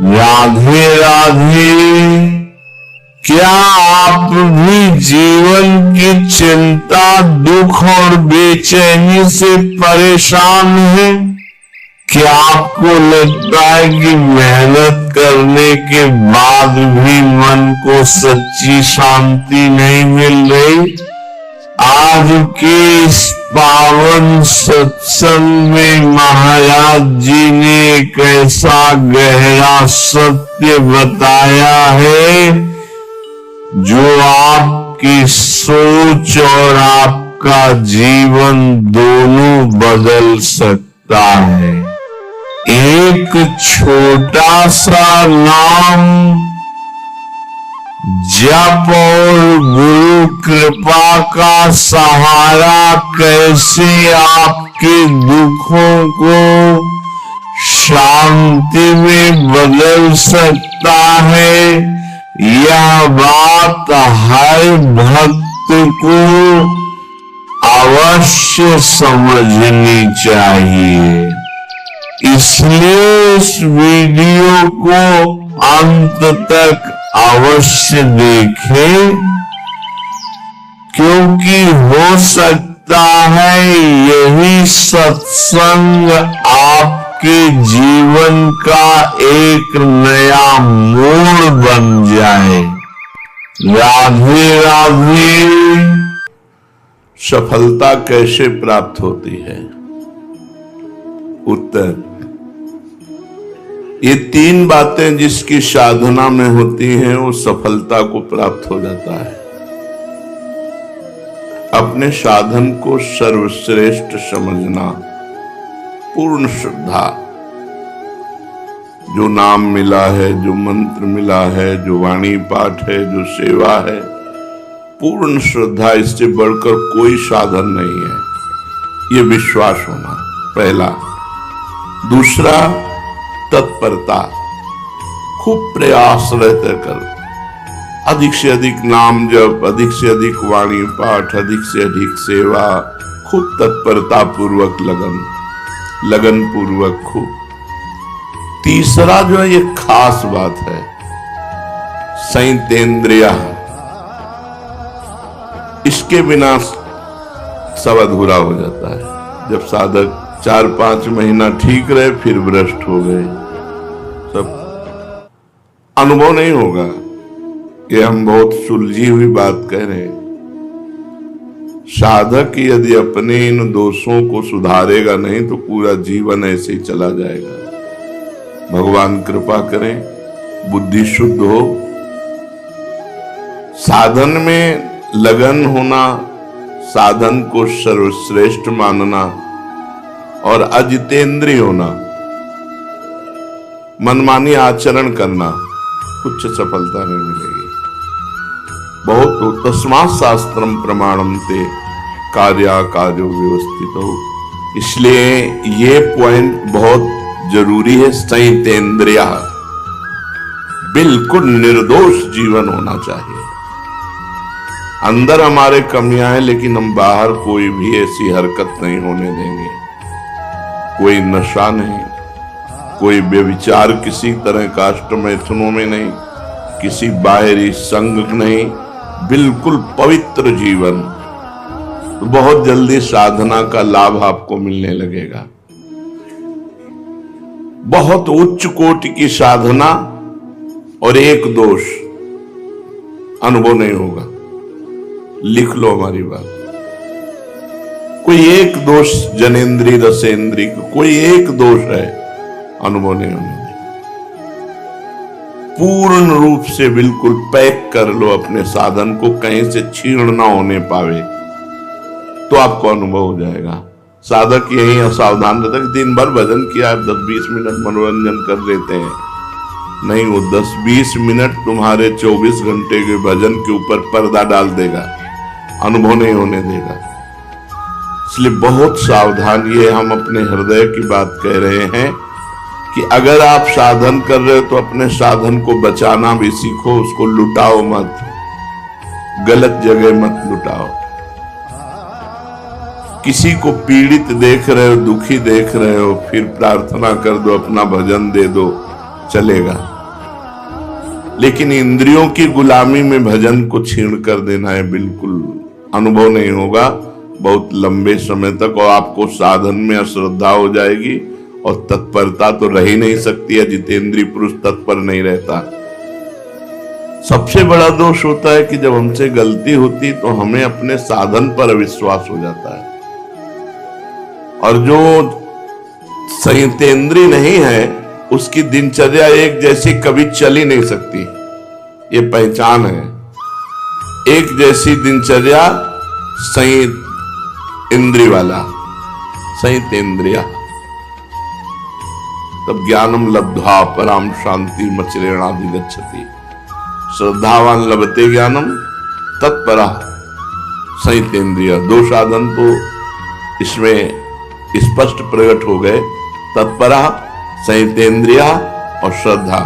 राधे राधे। क्या आप भी जीवन की चिंता, दुख और बेचैनी से परेशान हैं? क्या आपको लगता है कि मेहनत करने के बाद भी मन को सच्ची शांति नहीं मिल रही? आज के इस पावन सत्संग में महाराज जी ने एक ऐसा गहरा सत्य बताया है जो आपकी सोच और आपका जीवन दोनों बदल सकता है। एक छोटा सा नाम जप और गुरु कृपा का सहारा कैसे आपके दुखों को शांति में बदल सकता है, यह बात हर भक्त को अवश्य समझनी चाहिए। इसलिए इस वीडियो को अंत तक अवश्य देखें, क्योंकि हो सकता है यही सत्संग आपके जीवन का एक नया मोड़ बन जाए। राधे राधे। सफलता कैसे प्राप्त होती है? उत्तर, ये तीन बातें जिसकी साधना में होती हैं वो सफलता को प्राप्त हो जाता है। अपने साधन को सर्वश्रेष्ठ समझना, पूर्ण श्रद्धा, जो नाम मिला है, जो मंत्र मिला है, जो वाणी पाठ है, जो सेवा है, पूर्ण श्रद्धा, इससे बढ़कर कोई साधन नहीं है, ये विश्वास होना पहला। दूसरा, तत्परता, खूब प्रयास रहते कर, अधिक से अधिक नाम जप, अधिक से अधिक वाणी पाठ, अधिक से अधिक सेवा, खूब तत्परता पूर्वक लगन पूर्वक खूब। तीसरा जो है ये खास बात है, संयतेंद्रिया, इसके बिना सब अधूरा हो जाता है। जब साधक 4-5 महीना ठीक रहे फिर भ्रष्ट हो गए, सब अनुभव नहीं होगा। ये हम बहुत सुलझी हुई बात कह रहे हैं। साधक यदि अपने इन दोषों को सुधारेगा नहीं तो पूरा जीवन ऐसे ही चला जाएगा। भगवान कृपा करें, बुद्धि शुद्ध हो, साधन में लगन होना, साधन को सर्वश्रेष्ठ मानना और अजितेंद्रिय होना, मनमानी आचरण करना, कुछ सफलता नहीं मिलेगी। बहुत हो तस्मात् शास्त्रम प्रमाणम ते कार्याकार्यो व्यवस्थितो। इसलिए ये पॉइंट बहुत जरूरी है। संयतेंद्रिया, बिल्कुल निर्दोष जीवन होना चाहिए। अंदर हमारे कमियां हैं लेकिन हम बाहर कोई भी ऐसी हरकत नहीं होने देंगे। कोई नशा नहीं, कोई व्यभिचार किसी तरह का अष्टमैथुनों में नहीं, किसी बाहरी संग नहीं, बिल्कुल पवित्र जीवन। तो बहुत जल्दी साधना का लाभ आपको मिलने लगेगा। बहुत उच्च कोटि की साधना और एक दोष अनुभव नहीं होगा। लिख लो हमारी बात। कोई एक दोष, जनेन्द्रीय रसेन्द्रीय, कोई एक दोष है, अनुभव नहीं होने देगा। पूर्ण रूप से बिल्कुल पैक कर लो अपने साधन को, कहीं से छीण ना होने पावे, तो आपको अनुभव हो जाएगा। साधक यही असावधान रहता है, दिन भर भजन किया, 10-20 मिनट मनोरंजन कर लेते हैं। नहीं, वो 10-20 मिनट तुम्हारे 24 घंटे के भजन के ऊपर पर्दा डाल देगा, अनुभव नहीं होने देगा। इसलिए बहुत सावधान, ये हम अपने हृदय की बात कह रहे हैं कि अगर आप साधन कर रहे हो तो अपने साधन को बचाना भी सीखो, उसको लुटाओ मत, गलत जगह मत लुटाओ। किसी को पीड़ित देख रहे हो, दुखी देख रहे हो, फिर प्रार्थना कर दो, अपना भजन दे दो, चलेगा, लेकिन इंद्रियों की गुलामी में भजन को छीन कर देना है, बिल्कुल अनुभव नहीं होगा बहुत लंबे समय तक, और आपको साधन में अश्रद्धा हो जाएगी और तत्परता तो रह ही नहीं सकती है। जितेंद्रीय पुरुष तत्पर नहीं रहता। सबसे बड़ा दोष होता है कि जब हमसे गलती होती तो हमें अपने साधन पर अविश्वास हो जाता है, और जो संयतेंद्रीय नहीं है उसकी दिनचर्या एक जैसी कभी चल ही नहीं सकती। ये पहचान है। एक जैसी दिनचर्या संयत इंद्रिय वाला, संयतेंद्रिया। तब ज्ञानम लब्ध्वा पराम शांति मचरेणाधिगच्छति। श्रद्धावान लभते ज्ञानम तत्परा संयतेंद्रिय। दो साधन तो इसमें स्पष्ट प्रकट हो गए, तत्परा, संयतेंद्रिया और श्रद्धा।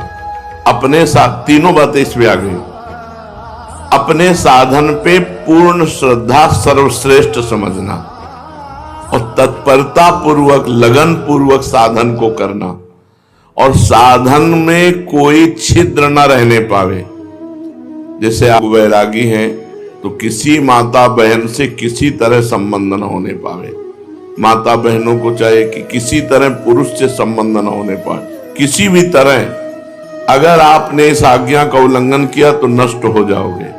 अपने साथ तीनों बातें इसमें आ गई। अपने साधन पे पूर्ण श्रद्धा सर्वश्रेष्ठ समझना और तत्परता पूर्वक लगन पूर्वक साधन को करना, और साधन में कोई छिद्र न रहने पावे। जैसे आप वैरागी हैं तो किसी माता बहन से किसी तरह संबंध न होने पावे। माता बहनों को चाहिए कि किसी तरह पुरुष से संबंध न होने पाए, किसी भी तरह। अगर आपने इस आज्ञा का उल्लंघन किया तो नष्ट हो जाओगे,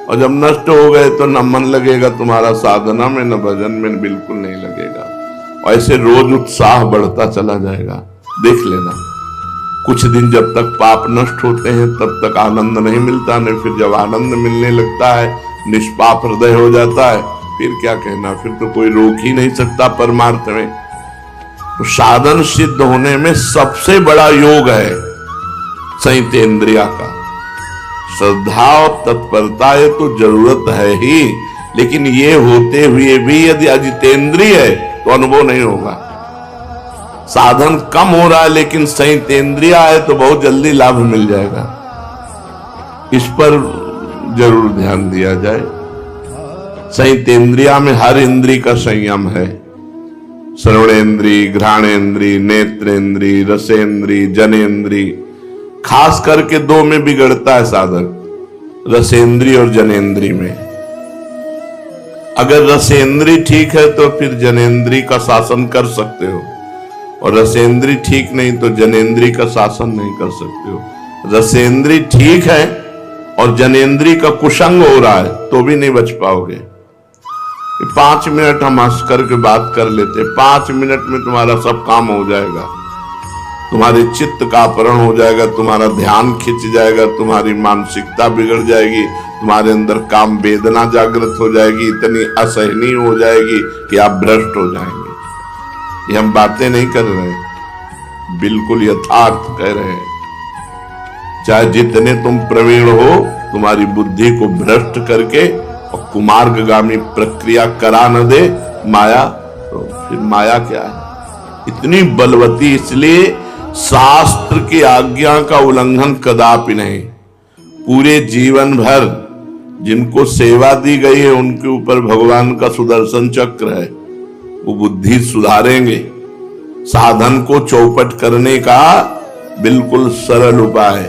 और जब नष्ट हो गए तो न मन लगेगा तुम्हारा साधना में, न भजन में, बिल्कुल नहीं लगेगा। और ऐसे रोज उत्साह बढ़ता चला जाएगा। देख लेना, कुछ दिन जब तक पाप नष्ट होते हैं तब तक आनंद नहीं मिलता, नहीं फिर जब आनंद मिलने लगता है, निष्पाप हृदय हो जाता है, फिर क्या कहना, फिर तो कोई रोक ही नहीं सकता परमार्थ में। तो साधन सिद्ध होने में सबसे बड़ा योग है संयतेंद्रिया का। श्रद्धा और तत्परता ये तो जरूरत है ही, लेकिन ये होते हुए भी यदि अजितेंद्रिय है तो अनुभव नहीं होगा। साधन कम हो रहा है लेकिन संयतेंद्रिया है तो बहुत जल्दी लाभ मिल जाएगा। इस पर जरूर ध्यान दिया जाए। संयतेंद्रिया में हर इंद्रिय का संयम है। श्रवणेन्द्रिय, घ्राणेन्द्रिय, नेत्रेंद्रिय, रसेंद्रिय, जनेन्द्रिय। खास करके दो में बिगड़ता है साधक, रसेंद्रिय और जनेन्द्रिय में। अगर रसेंद्रिय ठीक है तो फिर जनेन्द्रिय का शासन कर सकते हो, और रसेंद्रिय ठीक नहीं तो जनेन्द्रिय का शासन नहीं कर सकते हो। रसेंद्रिय ठीक है और जनेन्द्रिय का कुसंग हो रहा है तो भी नहीं बच पाओगे। 5 मिनट हम हंस करके बात कर लेते, 5 मिनट में तुम्हारा सब काम हो जाएगा। तुम्हारे चित्त का अपहरण हो जाएगा, तुम्हारा ध्यान खिंच जाएगा, तुम्हारी मानसिकता बिगड़ जाएगी, तुम्हारे अंदर काम वेदना जागृत हो जाएगी, इतनी असहनीय हो जाएगी कि आप भ्रष्ट हो जाएंगे। ये हम बातें नहीं कर रहे, बिल्कुल यथार्थ कह रहे हैं। चाहे जितने तुम प्रवीण हो, तुम्हारी बुद्धि को भ्रष्ट करके और कुमार्गगामी प्रक्रिया करा न दे माया, तो फिर माया क्या है? इतनी बलवती, इसलिए शास्त्र की आज्ञा का उल्लंघन कदापि नहीं। पूरे जीवन भर जिनको सेवा दी गई है उनके ऊपर भगवान का सुदर्शन चक्र है, वो बुद्धि सुधारेंगे। साधन को चौपट करने का बिल्कुल सरल उपाय,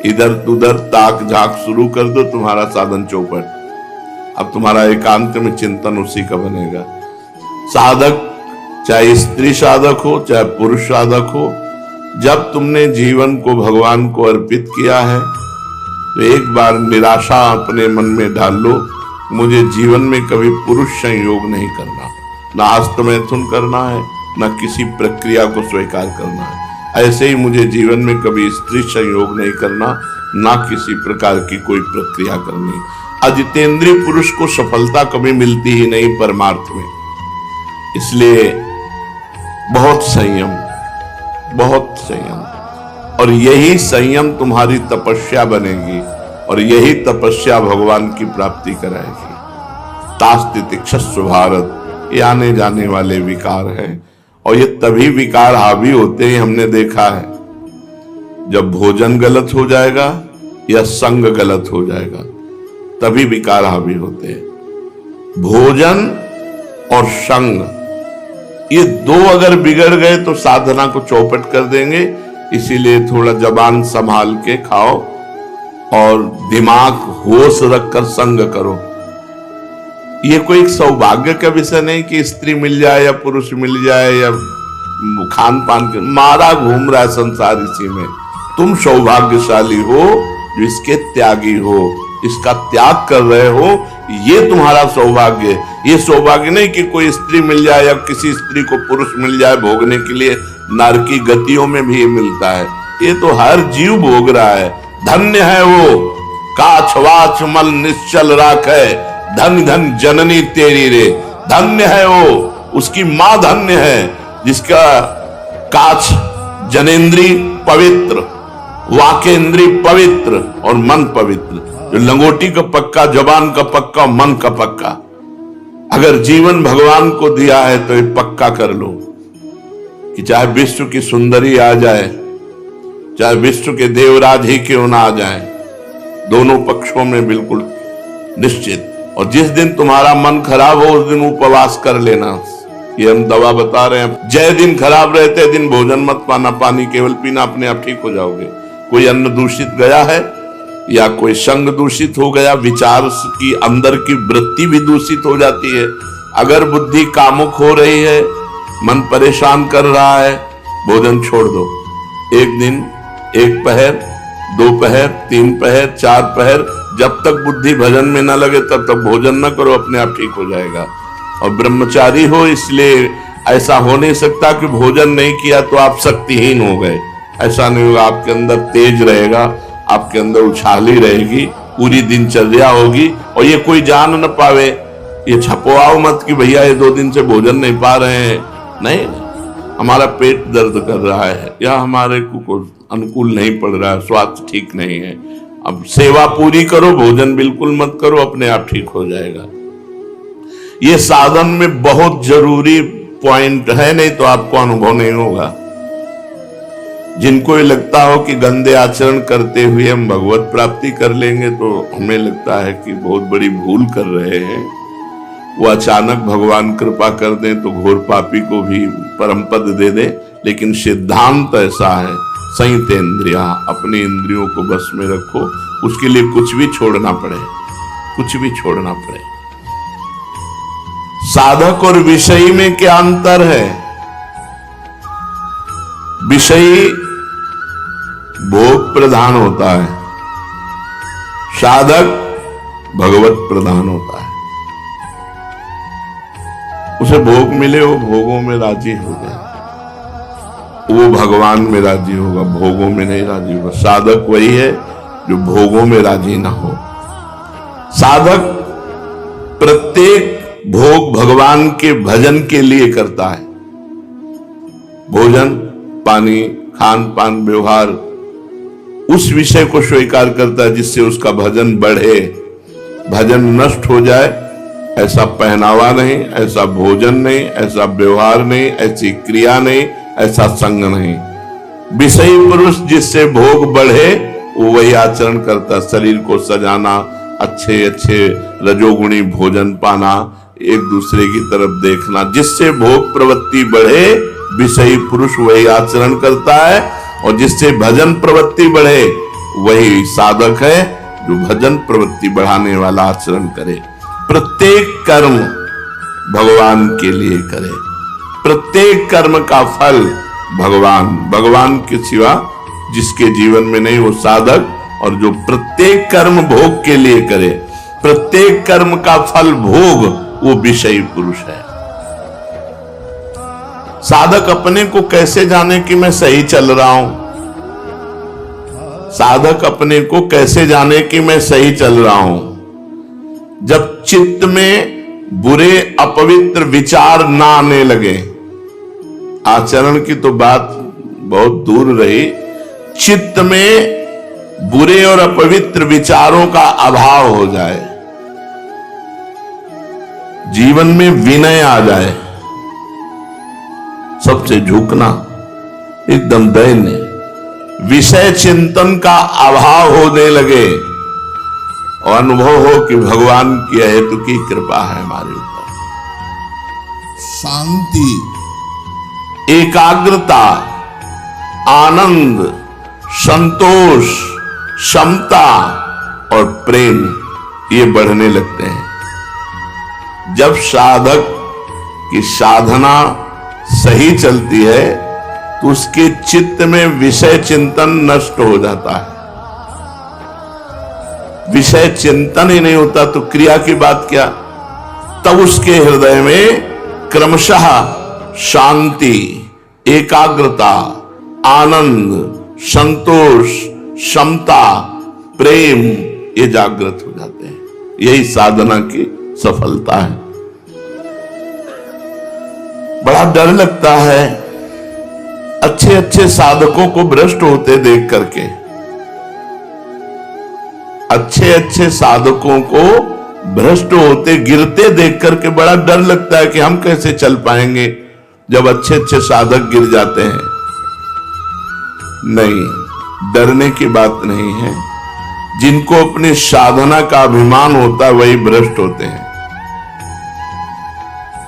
इधर उधर ताक झाक शुरू कर दो, तुम्हारा साधन चौपट। अब तुम्हारा एकांत में चिंतन उसी का बनेगा। साधक चाहे स्त्री साधक हो चाहे पुरुष साधक हो, जब तुमने जीवन को भगवान को अर्पित किया है तो एक बार निराशा अपने मन में डाल लो, मुझे जीवन में कभी पुरुष संयोग नहीं करना, ना हस्तमैथुन करना है, ना किसी प्रक्रिया को स्वीकार करना है। ऐसे ही मुझे जीवन में कभी स्त्री संयोग नहीं करना, ना किसी प्रकार की कोई प्रक्रिया करनी। अजितेंद्रिय पुरुष को सफलता कभी मिलती ही नहीं परमार्थ में। इसलिए बहुत संयम, बहुत संयम, और यही संयम तुम्हारी तपस्या बनेगी, और यही तपस्या भगवान की प्राप्ति कराएगी। तास्तितिक्षस्व भारत, ये आने जाने वाले विकार हैं, और ये तभी विकार हावी होते हैं, हमने देखा है, जब भोजन गलत हो जाएगा या संग गलत हो जाएगा, तभी विकार हावी होते हैं। भोजन और संग, ये दो अगर बिगड़ गए तो साधना को चौपट कर देंगे। इसीलिए थोड़ा जबान संभाल के खाओ और दिमाग होश रखकर संग करो। ये कोई सौभाग्य का विषय नहीं कि स्त्री मिल जाए या पुरुष मिल जाए या खान पान के मारा घूम रहा है संसार इसी में। तुम सौभाग्यशाली हो जो इसके त्यागी हो, इसका त्याग कर रहे हो, ये तुम्हारा सौभाग्य। ये सौभाग्य नहीं कि कोई स्त्री मिल जाए या किसी स्त्री को पुरुष मिल जाए भोगने के लिए। नारकी गतियों में भी मिलता है, ये तो हर जीव भोग रहा है। धन्य है वो काछ वाछ मल निश्चल राखे, धन धन जननी तेरी रे। धन्य है वो, उसकी मां धन्य है जिसका काछ जनेन्द्री पवित्र, वाकेंद्री पवित्र और मन पवित्र। जो लंगोटी का पक्का, जबान का पक्का, मन का पक्का। अगर जीवन भगवान को दिया है तो ये पक्का कर लो कि चाहे विश्व की सुंदरी आ जाए, चाहे विश्व के देवराज ही क्यों ना आ जाए, दोनों पक्षों में बिल्कुल निश्चित। और जिस दिन तुम्हारा मन खराब हो उस दिन उपवास कर लेना। ये हम दवा बता रहे हैं। जय दिन खराब रहते दिन भोजन मत पाना, पानी केवल पीना, अपने आप ठीक हो जाओगे। कोई अन्न दूषित गया है या कोई संग दूषित हो गया, विचार की अंदर की वृत्ति भी दूषित हो जाती है। अगर बुद्धि कामुक हो रही है, मन परेशान कर रहा है, भोजन छोड़ दो। एक दिन, एक पहर, दो पहर, तीन पहर, चार पहर, जब तक बुद्धि भजन में ना लगे तब तक भोजन न करो, अपने आप ठीक हो जाएगा। और ब्रह्मचारी हो इसलिए ऐसा हो नहीं सकता कि भोजन नहीं किया तो आप शक्तिहीन हो गए। ऐसा नहीं होगा, आपके अंदर तेज रहेगा, आपके अंदर उछाली रहेगी, पूरी दिनचर्या होगी। और ये कोई जान न पावे, ये छपवाओ मत कि भैया ये 2 दिन से भोजन नहीं पा रहे हैं। नहीं, हमारा पेट दर्द कर रहा है या हमारे को अनुकूल नहीं पड़ रहा है, स्वास्थ्य ठीक नहीं है। अब सेवा पूरी करो, भोजन बिल्कुल मत करो, अपने आप ठीक हो जाएगा। ये साधन में बहुत जरूरी पॉइंट है, नहीं तो आपको अनुभव नहीं होगा। जिनको ये लगता हो कि गंदे आचरण करते हुए हम भगवत प्राप्ति कर लेंगे, तो हमें लगता है कि बहुत बड़ी भूल कर रहे हैं। वो अचानक भगवान कृपा कर दें तो घोर पापी को भी परम पद दे दे। लेकिन सिद्धांत ऐसा है, संयत इंद्रिया, अपनी इंद्रियों को बस में रखो। उसके लिए कुछ भी छोड़ना पड़े, कुछ भी छोड़ना पड़े। साधक और विषयी में क्या अंतर है? विषयी भोग प्रधान होता है, साधक भगवत प्रधान होता है। उसे भोग मिले, वो भोगों में राजी हो गया, वो भगवान में राजी होगा, भोगों में नहीं राजी होगा। साधक वही है जो भोगों में राजी ना हो। साधक प्रत्येक भोग भगवान के भजन के लिए करता है। भोजन, पानी, खान पान, व्यवहार, उस विषय को स्वीकार करता है जिससे उसका भजन बढ़े। भजन नष्ट हो जाए ऐसा पहनावा नहीं, ऐसा भोजन नहीं, ऐसा व्यवहार नहीं, ऐसी क्रिया नहीं, ऐसा संग नहीं। विषयी पुरुष जिससे भोग बढ़े वो वही आचरण करता। शरीर को सजाना, अच्छे अच्छे रजोगुणी भोजन पाना, एक दूसरे की तरफ देखना, जिससे भोग प्रवृत्ति बढ़े विषयी पुरुष वही आचरण करता है। और जिससे भजन प्रवृत्ति बढ़े वही साधक है जो भजन प्रवृत्ति बढ़ाने वाला आचरण करे। प्रत्येक कर्म भगवान के लिए करे, प्रत्येक कर्म का फल भगवान के सिवा जिसके जीवन में नहीं, वो साधक। और जो प्रत्येक कर्म भोग के लिए करे, प्रत्येक कर्म का फल भोग, वो विषयी पुरुष है। साधक अपने को कैसे जाने कि मैं सही चल रहा हूं? साधक अपने को कैसे जाने कि मैं सही चल रहा हूं? जब चित्त में बुरे अपवित्र विचार ना आने लगे। आचरण की तो बात बहुत दूर रही, चित्त में बुरे और अपवित्र विचारों का अभाव हो जाए, जीवन में विनय आ जाए, सबसे झुकना, एकदम दैन्य, विषय चिंतन का अभाव होने लगे और अनुभव हो कि भगवान की हेतु की कृपा है हमारे ऊपर। शांति, एकाग्रता, आनंद, संतोष, क्षमता और प्रेम ये बढ़ने लगते हैं। जब साधक की साधना सही चलती है तो उसके चित्त में विषय चिंतन नष्ट हो जाता है। विषय चिंतन ही नहीं होता तो क्रिया की बात क्या। तब उसके हृदय में क्रमशः शांति, एकाग्रता, आनंद, संतोष, क्षमता, प्रेम ये जागृत हो जाते हैं। यही साधना की सफलता है। बड़ा डर लगता है अच्छे अच्छे साधकों को भ्रष्ट होते देख करके। अच्छे अच्छे साधकों को भ्रष्ट होते, गिरते देख करके बड़ा डर लगता है कि हम कैसे चल पाएंगे जब अच्छे अच्छे साधक गिर जाते हैं। नहीं, डरने की बात नहीं है। जिनको अपनी साधना का अभिमान होता है वही भ्रष्ट होते हैं।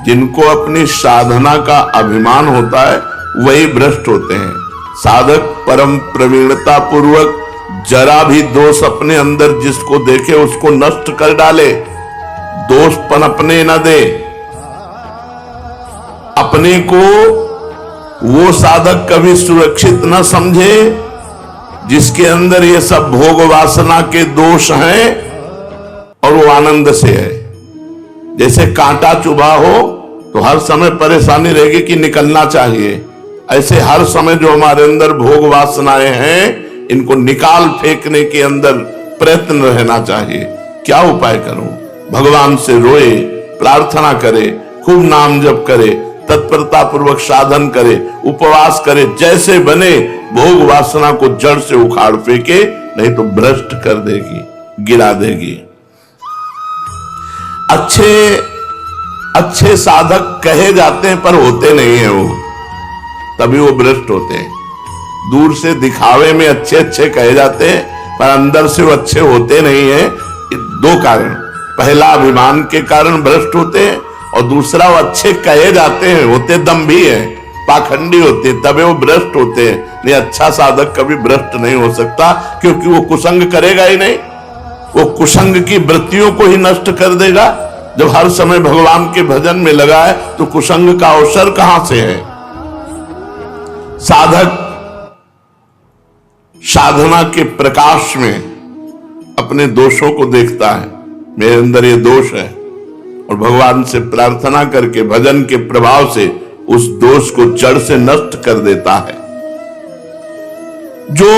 जिनको अपनी साधना का अभिमान होता है वही भ्रष्ट होते हैं। साधक परम प्रवीणता पूर्वक जरा भी दोष अपने अंदर जिसको देखे उसको नष्ट कर डाले, दोष पनपने न दे। अपने को वो साधक कभी सुरक्षित न समझे जिसके अंदर ये सब भोग वासना के दोष हैं और वो आनंद से है। जैसे कांटा चुभा हो तो हर समय परेशानी रहेगी कि निकलना चाहिए, ऐसे हर समय जो हमारे अंदर भोग वासनाएं हैं इनको निकाल फेंकने के अंदर प्रयत्न रहना चाहिए। क्या उपाय करूं? भगवान से रोए, प्रार्थना करे, खूब नाम जप करे, तत्परता पूर्वक साधन करे, उपवास करे, जैसे बने भोग वासना को जड़ से उखाड़ फेंके, नहीं तो भ्रष्ट कर देगी, गिरा देगी। अच्छे साधक कहे जाते हैं पर होते नहीं है वो, तभी वो भ्रष्ट होते हैं। दूर से दिखावे में अच्छे अच्छे कहे जाते हैं पर अंदर से वो अच्छे होते नहीं है। दो कारण, पहला अभिमान के कारण भ्रष्ट होते हैं और दूसरा वो अच्छे कहे जाते हैं, होते दम्भी है, पाखंडी होते हैं, तभी वो भ्रष्ट होते हैं। नहीं, अच्छा साधक कभी भ्रष्ट नहीं हो सकता क्योंकि वो कुसंग करेगा ही नहीं। वो कुसंग की वृत्तियों को ही नष्ट कर देगा। जब हर समय भगवान के भजन में लगा है तो कुसंग का अवसर कहां से है। साधक साधना के प्रकाश में अपने दोषों को देखता है, मेरे अंदर ये दोष है, और भगवान से प्रार्थना करके भजन के प्रभाव से उस दोष को जड़ से नष्ट कर देता है। जो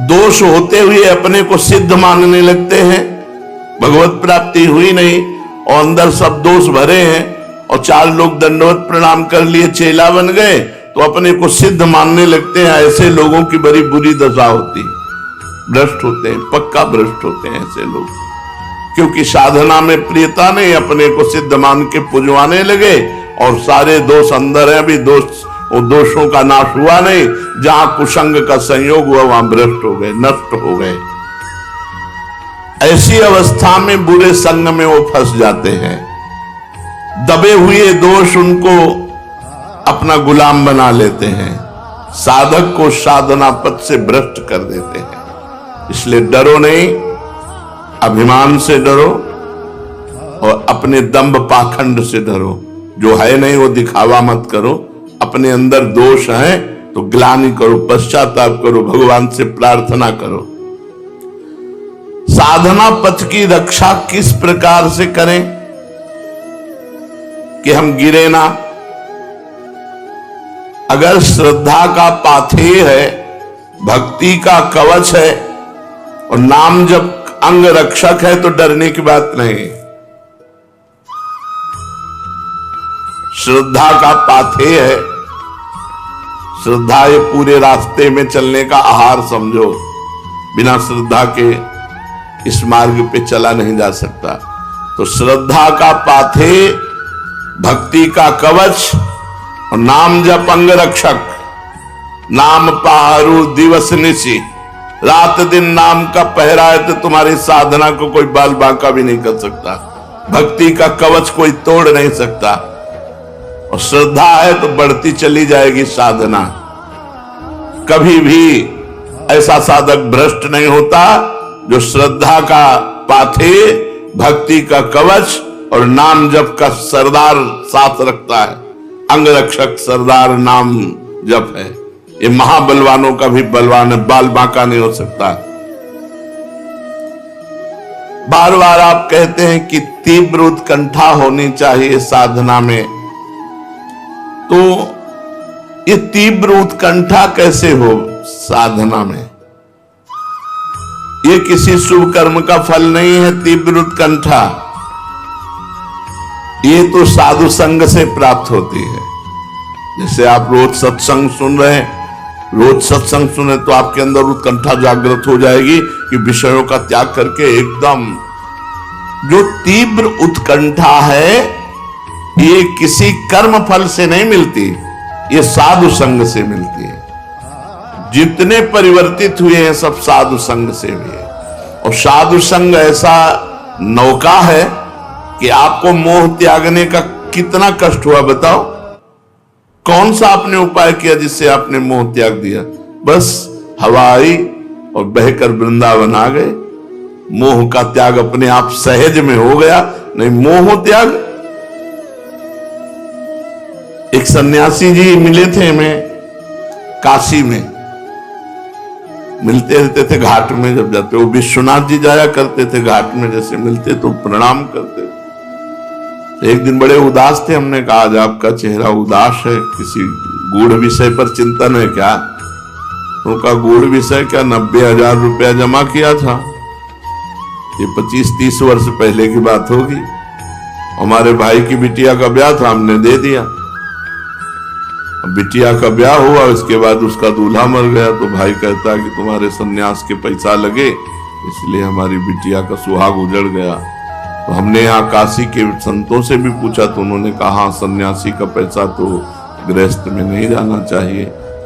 दोष होते हुए अपने को सिद्ध मानने लगते हैं, भगवत प्राप्ति हुई नहीं और अंदर सब दोष भरे हैं और चार लोग दंडवत प्रणाम कर लिए, चेला बन गए तो अपने को सिद्ध मानने लगते हैं। ऐसे लोगों की बड़ी बुरी दशा होती है, भ्रष्ट होते हैं, पक्का भ्रष्ट होते हैं ऐसे लोग। क्योंकि साधना में प्रियता नहीं, अपने को सिद्ध मान के पुजवाने लगे और सारे दोष अंदर है, अभी दोषों का नाश हुआ नहीं। जहां कुसंग का संयोग हुआ वहां भ्रष्ट हो गए, नष्ट हो गए। ऐसी अवस्था में बुरे संग में वो फंस जाते हैं। दबे हुए दोष उनको अपना गुलाम बना लेते हैं, साधक को साधना पथ से भ्रष्ट कर देते हैं। इसलिए डरो नहीं, अभिमान से डरो और अपने दंभ पाखंड से डरो। जो है नहीं वो दिखावा मत करो। अपने अंदर दोष है तो ग्लानि करो, पश्चाताप करो, भगवान से प्रार्थना करो। साधना पथ की रक्षा किस प्रकार से करें कि हम गिरे ना। अगर श्रद्धा का पाथेय है, भक्ति का कवच है और नाम जब अंग रक्षक है तो डरने की बात नहीं। श्रद्धा का पाथेय है, श्रद्धा ये पूरे रास्ते में चलने का आहार समझो। बिना श्रद्धा के इस मार्ग पे चला नहीं जा सकता। तो श्रद्धा का पाथेय, भक्ति का कवच और नाम जप अंग रक्षक। नाम पहारू दिवस निशी, रात दिन नाम का पहरा है तो तुम्हारी साधना को कोई बाल बांका भी नहीं कर सकता। भक्ति का कवच कोई तोड़ नहीं सकता और श्रद्धा है तो बढ़ती चली जाएगी साधना। कभी भी ऐसा साधक भ्रष्ट नहीं होता जो श्रद्धा का पाथे, भक्ति का कवच और नाम जप का सरदार साथ रखता है। अंगरक्षक सरदार नाम जप है। ये महाबलवानों का भी बलवान है, बाल बांका नहीं हो सकता। बार बार आप कहते हैं कि तीव्र उत्कंठा होनी चाहिए साधना में, तो ये तीव्र उत्कंठा कैसे हो साधना में? ये किसी शुभ कर्म का फल नहीं है। तीव्र उत्कंठा ये तो साधु संग से प्राप्त होती है। जैसे आप रोज सत्संग सुन रहे हैं, रोज सत्संग सुने तो आपके अंदर उत्कंठा जागृत हो जाएगी कि विषयों का त्याग करके एकदम। जो तीव्र उत्कंठा है ये किसी कर्म फल से नहीं मिलती, ये साधु संग से मिलती है। जितने परिवर्तित हुए हैं सब साधु संग से हुए। और साधु संग ऐसा नौका है कि आपको मोह त्यागने का कितना कष्ट हुआ बताओ। कौन सा आपने उपाय किया जिससे आपने मोह त्याग दिया? बस हवा आई और बहकर वृंदावन आ गए। मोह का त्याग अपने आप सहज में हो गया। नहीं मोह त्याग। एक सन्यासी जी मिले थे हमें काशी में, मिलते रहते थे घाट में जब जाते। वो विश्वनाथ जी जाया करते थे घाट में, जैसे मिलते तो प्रणाम करते। एक दिन बड़े उदास थे। हमने कहा आज आपका चेहरा उदास है, किसी गूढ़ विषय पर चिंतन है क्या? उनका गूढ़ विषय क्या? 90,000 रुपया जमा किया था। ये 25-30 वर्ष पहले की बात होगी। हमारे भाई की बिटिया का ब्याह था, हमने दे दिया। बिटिया का ब्याह हुआ, इसके बाद उसका दूल्हा मर गया। तो भाई कहता कि तुम्हारे सन्यास के पैसा लगे, इसलिए हमारी बिटिया का सुहाग उजड़ गया। तो हमने यहाँ काशी के संतों से भी पूछा तो उन्होंने कहा सन्यासी का पैसा तो गृहस्थ में नहीं जाना चाहिए,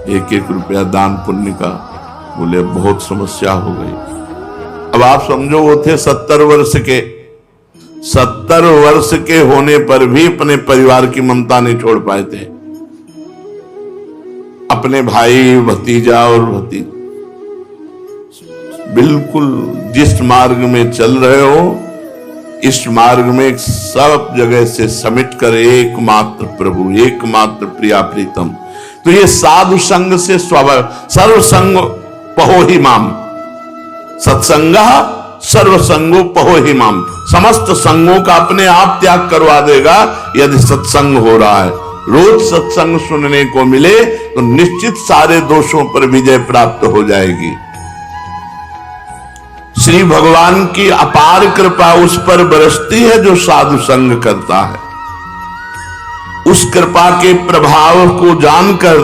1-1 रुपया दान पुण्य का। बोले बहुत समस्या हो गई। अब आप समझो वो थे 70 वर्ष के। 70 वर्ष के होने पर भी अपने परिवार की ममता नहीं छोड़ पाए थे। अपने भाई, भतीजा और भतीजी, बिल्कुल जिस मार्ग में चल रहे हो इस मार्ग में सब जगह से समेट कर एकमात्र प्रभु, एकमात्र प्रिया प्रीतम। तो ये साधु संग से स्वभाव। सर्व संग पहो ही माम, सत्संग सर्व संगो पहो ही माम। समस्त संगों का अपने आप त्याग करवा देगा यदि सत्संग हो रहा है। रोज सत्संग सुनने को मिले तो निश्चित सारे दोषों पर विजय प्राप्त हो जाएगी। श्री भगवान की अपार कृपा उस पर बरसती है जो साधु संग करता है। उस कृपा के प्रभाव को जानकर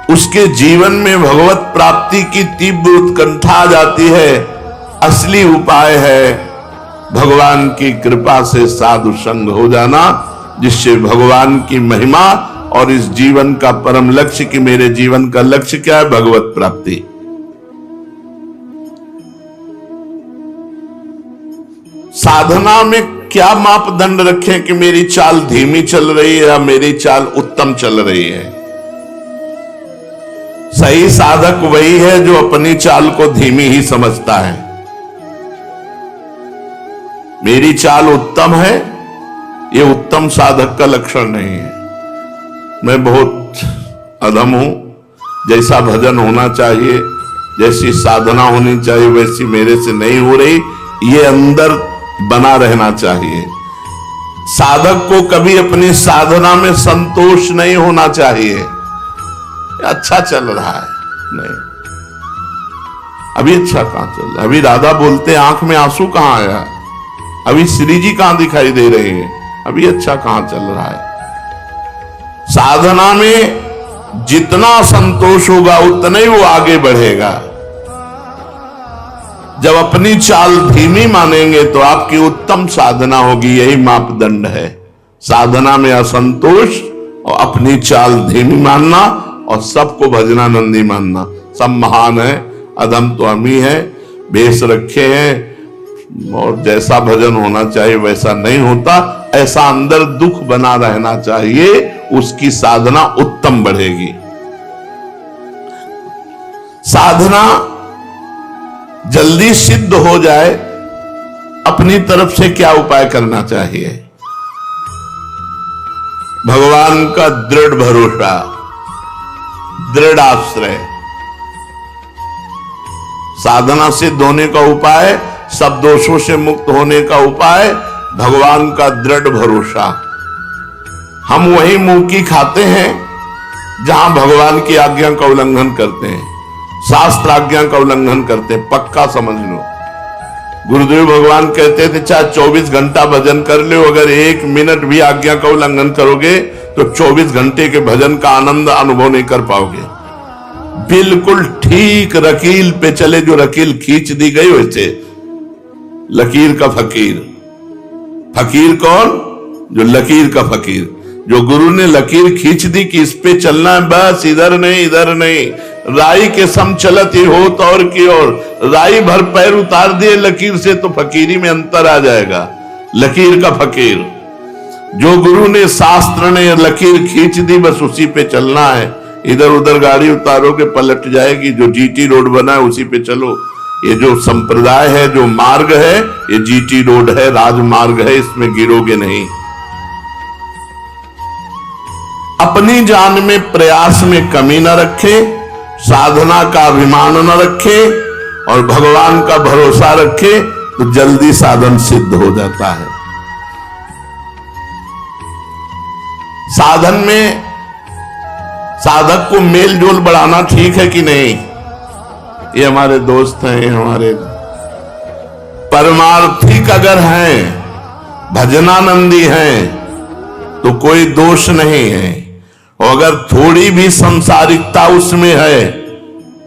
उसके जीवन में भगवत प्राप्ति की तीव्र उत्कंठा आ जाती है। असली उपाय है भगवान की कृपा से साधु संग हो जाना, जिससे भगवान की महिमा और इस जीवन का परम लक्ष्य कि मेरे जीवन का लक्ष्य क्या है? भगवत प्राप्ति। साधना में क्या मापदंड रखें कि मेरी चाल धीमी चल रही है या मेरी चाल उत्तम चल रही है? सही साधक वही है जो अपनी चाल को धीमी ही समझता है। मेरी चाल उत्तम है, ये उत्तम साधक का लक्षण नहीं है। मैं बहुत अधम हूं, जैसा भजन होना चाहिए, जैसी साधना होनी चाहिए वैसी मेरे से नहीं हो रही, ये अंदर बना रहना चाहिए। साधक को कभी अपनी साधना में संतोष नहीं होना चाहिए। अच्छा चल रहा है, नहीं अभी अच्छा कहां चल रहा है? अभी राधा बोलते आंख में आंसू कहां आया? अभी श्री जी कहां दिखाई दे रहे हैं? अभी अच्छा कहां चल रहा है? साधना में जितना संतोष होगा उतना ही वो आगे बढ़ेगा। जब अपनी चाल धीमी मानेंगे तो आपकी उत्तम साधना होगी। यही मापदंड है। साधना में असंतोष और अपनी चाल धीमी मानना और सबको भजनानंदी मानना। सब महान है, अधम तो हम ही है, भेष रखे हैं और जैसा भजन होना चाहिए वैसा नहीं होता। ऐसा अंदर दुख बना रहना चाहिए, उसकी साधना उत्तम बढ़ेगी। साधना जल्दी सिद्ध हो जाए, अपनी तरफ से क्या उपाय करना चाहिए? भगवान का दृढ़ भरोसा, दृढ़ आश्रय। साधना सिद्ध होने का उपाय, सब दोषों से मुक्त होने का उपाय, भगवान का दृढ़ भरोसा। हम वही मुंह की खाते हैं जहां भगवान की आज्ञा का उल्लंघन करते हैं, शास्त्र आज्ञा का उल्लंघन करते हैं। पक्का समझ लो, गुरुदेव भगवान कहते थे चाहे 24 घंटा भजन कर लो, अगर 1 मिनट भी आज्ञा का उल्लंघन करोगे तो 24 घंटे के भजन का आनंद अनुभव नहीं कर पाओगे। बिल्कुल ठीक लकीर पे चले, जो लकीर खींच दी गई वैसे लकीर का फकीर। फकीर कौन? जो लकीर का फकीर, जो गुरु ने लकीर खींच दी कि इस पे चलना है, बस इधर नहीं इधर नहीं, राई के सम चलत ही हो तो और की ओर, राई भर पैर उतार दिए लकीर से तो फकीरी में अंतर आ जाएगा। लकीर का फकीर, जो गुरु ने शास्त्र ने लकीर खींच दी बस उसी पे चलना है। इधर उधर गाड़ी उतारोगे पलट जाएगी। जो जीटी रोड बना है उसी पे चलो। ये जो संप्रदाय है, जो मार्ग है, ये जीटी रोड है, राजमार्ग है, इसमें गिरोगे नहीं। अपनी जान में प्रयास में कमी न रखे, साधना का अभिमान न रखे और भगवान का भरोसा रखे तो जल्दी साधन सिद्ध हो जाता है। साधन में साधक को मेल जोल बढ़ाना ठीक है कि नहीं? ये हमारे दोस्त हैं, हमारे परमार्थिक अगर हैं, भजनानंदी हैं तो कोई दोष नहीं है। और अगर थोड़ी भी संसारिकता उसमें है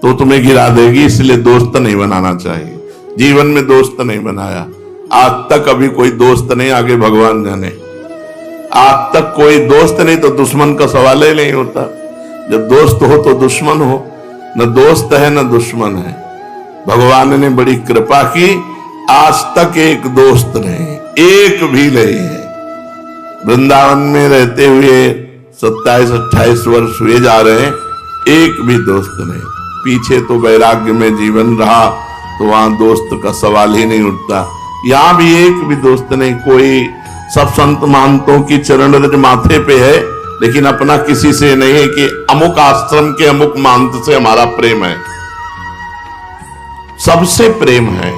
तो तुम्हें गिरा देगी, इसलिए दोस्त नहीं बनाना चाहिए। जीवन में दोस्त नहीं बनाया आज तक, अभी कोई दोस्त नहीं, आगे भगवान जाने। आज तक कोई दोस्त नहीं तो दुश्मन का सवाल ही नहीं होता। जब दोस्त हो तो दुश्मन हो, न दोस्त है न दुश्मन है। भगवान ने बड़ी कृपा की, आज तक एक दोस्त नहीं, एक भी नहीं है। वृंदावन में रहते हुए 27-28 वर्ष हुए जा रहे हैं, एक भी दोस्त नहीं। पीछे तो वैराग्य में जीवन रहा तो वहां दोस्त का सवाल ही नहीं उठता। यहां भी एक भी दोस्त नहीं। कोई सब संत महंतों की चरण रज माथे पे है, लेकिन अपना किसी से नहीं है कि अमुक आश्रम के अमुक महंत से हमारा प्रेम है। सबसे प्रेम है।